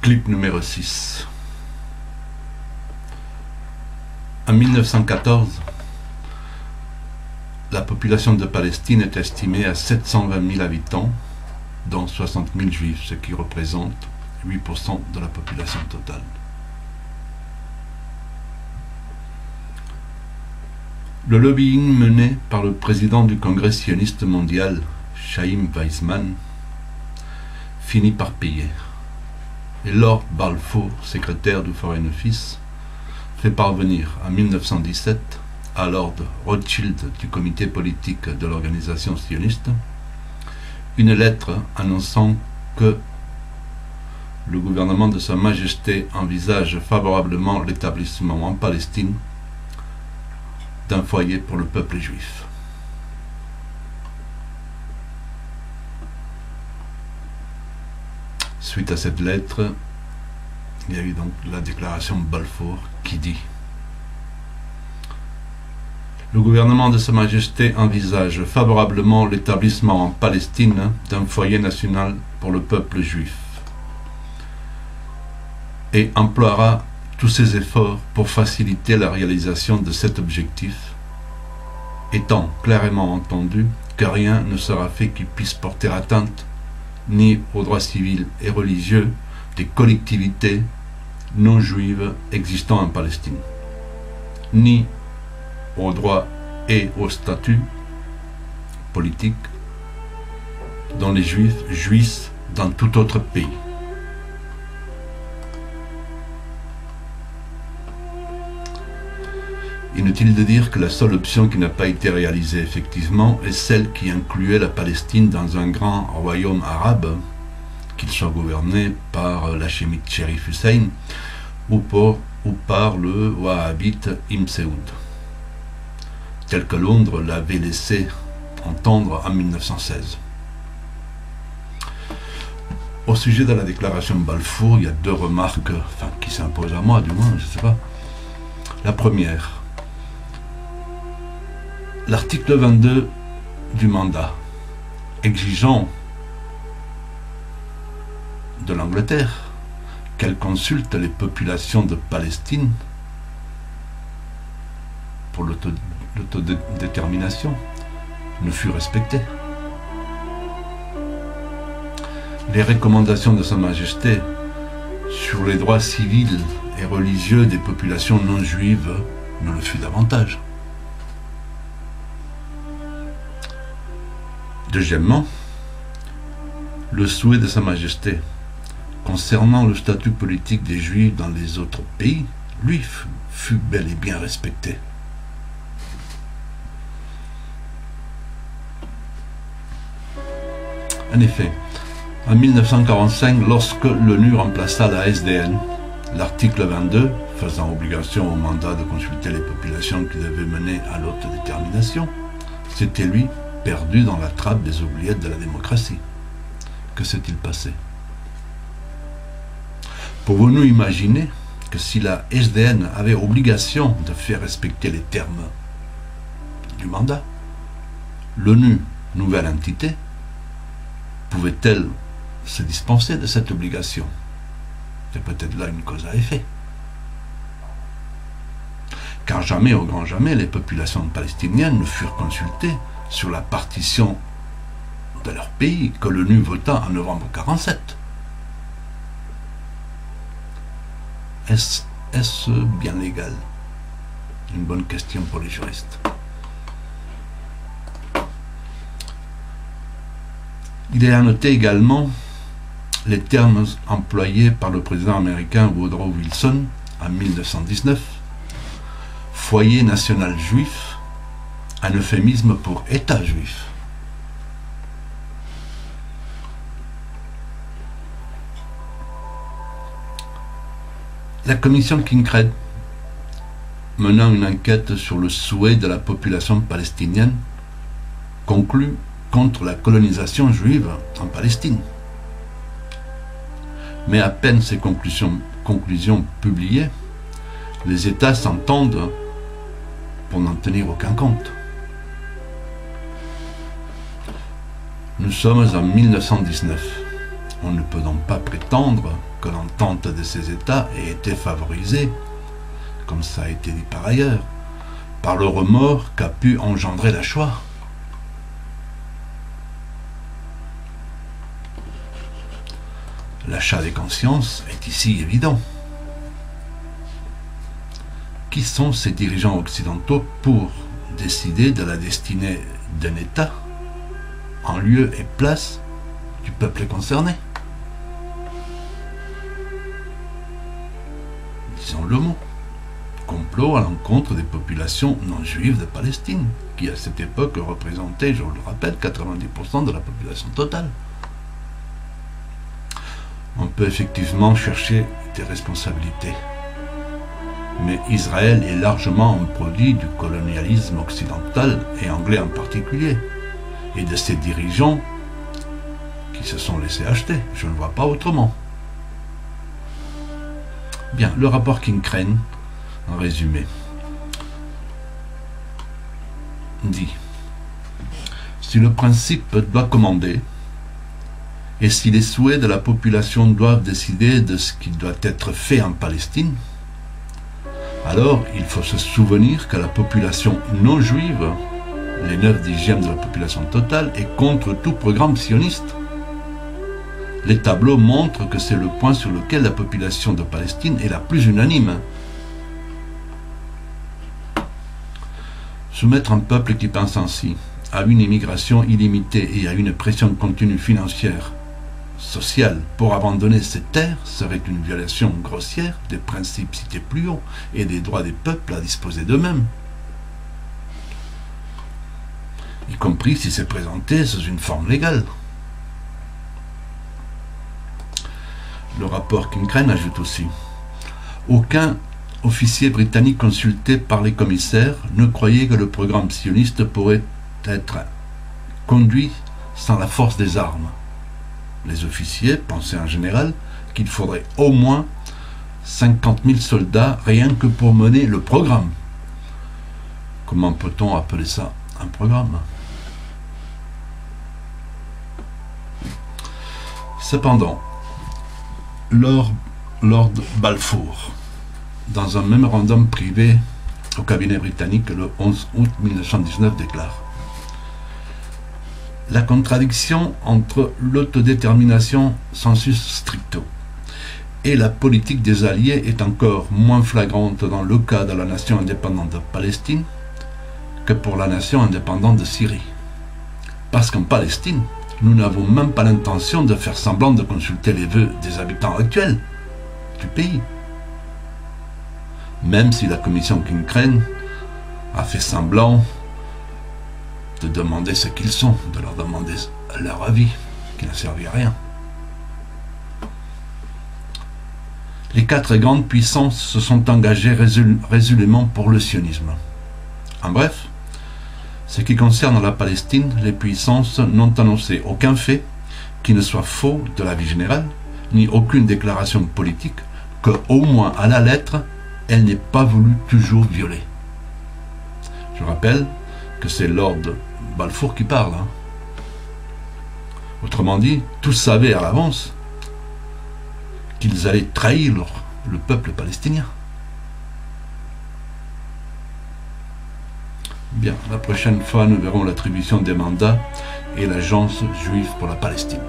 Clip numéro 6. En 1914, la population de Palestine est estimée à 720 000 habitants, dont 60 000 juifs, ce qui représente 8% de la population totale. Le lobbying mené par le président du Congrès sioniste mondial, Chaim Weizmann, finit par payer. Et Lord Balfour, secrétaire du Foreign Office, fait parvenir en 1917 à Lord Rothschild du comité politique de l'organisation sioniste une lettre annonçant que le gouvernement de Sa Majesté envisage favorablement l'établissement en Palestine d'un foyer pour le peuple juif. Suite à cette lettre, il y a eu donc la déclaration Balfour qui dit: le gouvernement de Sa Majesté envisage favorablement l'établissement en Palestine d'un foyer national pour le peuple juif et emploiera tous ses efforts pour faciliter la réalisation de cet objectif, étant clairement entendu que rien ne sera fait qui puisse porter atteinte ni aux droits civils et religieux des collectivités non juives existant en Palestine, ni aux droits et au statut politique dont les juifs jouissent dans tout autre pays. Inutile de dire que la seule option qui n'a pas été réalisée effectivement est celle qui incluait la Palestine dans un grand royaume arabe, qu'il soit gouverné par l'hachémite Sherif Hussein ou par le wahhabite Ibn Saoud, tel que Londres l'avait laissé entendre en 1916. Au sujet de la déclaration Balfour, il y a deux remarques, qui s'imposent à moi du moins, je ne sais pas. La première, l'article 22 du mandat exigeant de l'Angleterre qu'elle consulte les populations de Palestine pour l'autodétermination ne fut respecté. Les recommandations de Sa Majesté sur les droits civils et religieux des populations non juives ne le fut davantage. Deuxièmement, le souhait de Sa Majesté concernant le statut politique des Juifs dans les autres pays, lui, fut bel et bien respecté. En effet, en 1945, lorsque l'ONU remplaça la SDN, l'article 22, faisant obligation au mandat de consulter les populations qui devaient mener à l'autodétermination, s'était lui perdu dans la trappe des oubliettes de la démocratie. Que s'est-il passé? Pouvons-nous imaginer que si la SDN avait obligation de faire respecter les termes du mandat, l'ONU, nouvelle entité, pouvait-elle se dispenser de cette obligation? C'est peut-être là une cause à effet. Car jamais, au grand jamais, les populations palestiniennes ne furent consultées sur la partition de leur pays que l'ONU vota en novembre 1947. Est-ce bien légal? Une bonne question pour les juristes. Il est à noter également les termes employés par le président américain Woodrow Wilson en 1919, foyer national juif, un euphémisme pour État juif. La commission Kincred, menant une enquête sur le souhait de la population palestinienne, conclut contre la colonisation juive en Palestine. Mais à peine ces conclusions publiées, les États s'entendent pour n'en tenir aucun compte. Nous sommes en 1919. On ne peut donc pas prétendre que l'entente de ces États ait été favorisée, comme ça a été dit par ailleurs, par le remords qu'a pu engendrer la Shoah. L'achat des consciences est ici évident. Qui sont ces dirigeants occidentaux pour décider de la destinée d'un État en lieu et place du peuple concerné? Disons le mot. Complot à l'encontre des populations non juives de Palestine, qui à cette époque représentaient, je vous le rappelle, 90% de la population totale. On peut effectivement chercher des responsabilités. Mais Israël est largement un produit du colonialisme occidental, et anglais en particulier, et de ses dirigeants qui se sont laissés acheter. Je ne vois pas autrement. Bien, le rapport King-Crane, en résumé, dit: si le principe doit commander, et si les souhaits de la population doivent décider de ce qui doit être fait en Palestine, alors il faut se souvenir que la population non juive, les 9/10 de la population totale, est contre tout programme sioniste. Les tableaux montrent que c'est le point sur lequel la population de Palestine est la plus unanime. Soumettre un peuple qui pense ainsi à une immigration illimitée et à une pression continue financière, sociale, pour abandonner ces terres serait une violation grossière des principes cités plus haut et des droits des peuples à disposer d'eux-mêmes, y compris si c'est présenté sous une forme légale. Le rapport King-Crane ajoute aussi: aucun officier britannique consulté par les commissaires ne croyait que le programme sioniste pourrait être conduit sans la force des armes. Les officiers pensaient en général qu'il faudrait au moins 50 000 soldats rien que pour mener le programme. Comment peut-on appeler ça un programme? Cependant, Lord Balfour, dans un mémorandum privé au cabinet britannique le 11 août 1919, déclare: la contradiction entre l'autodétermination sensu stricto et la politique des Alliés est encore moins flagrante dans le cas de la nation indépendante de Palestine que pour la nation indépendante de Syrie. Parce qu'en Palestine, nous n'avons même pas l'intention de faire semblant de consulter les vœux des habitants actuels du pays. Même si la commission King-Crane a fait semblant de demander ce qu'ils sont, de leur demander leur avis, qui n'a servi à rien. Les 4 grandes puissances se sont engagées résolument pour le sionisme. En bref, ce qui concerne la Palestine, les puissances n'ont annoncé aucun fait qui ne soit faux de la vie générale, ni aucune déclaration politique que, au moins à la lettre, elle n'ait pas voulu toujours violer. Je rappelle que c'est Lord Balfour qui parle. Autrement dit, tous savaient à l'avance qu'ils allaient trahir le peuple palestinien. Bien, la prochaine fois, nous verrons l'attribution des mandats et l'agence juive pour la Palestine.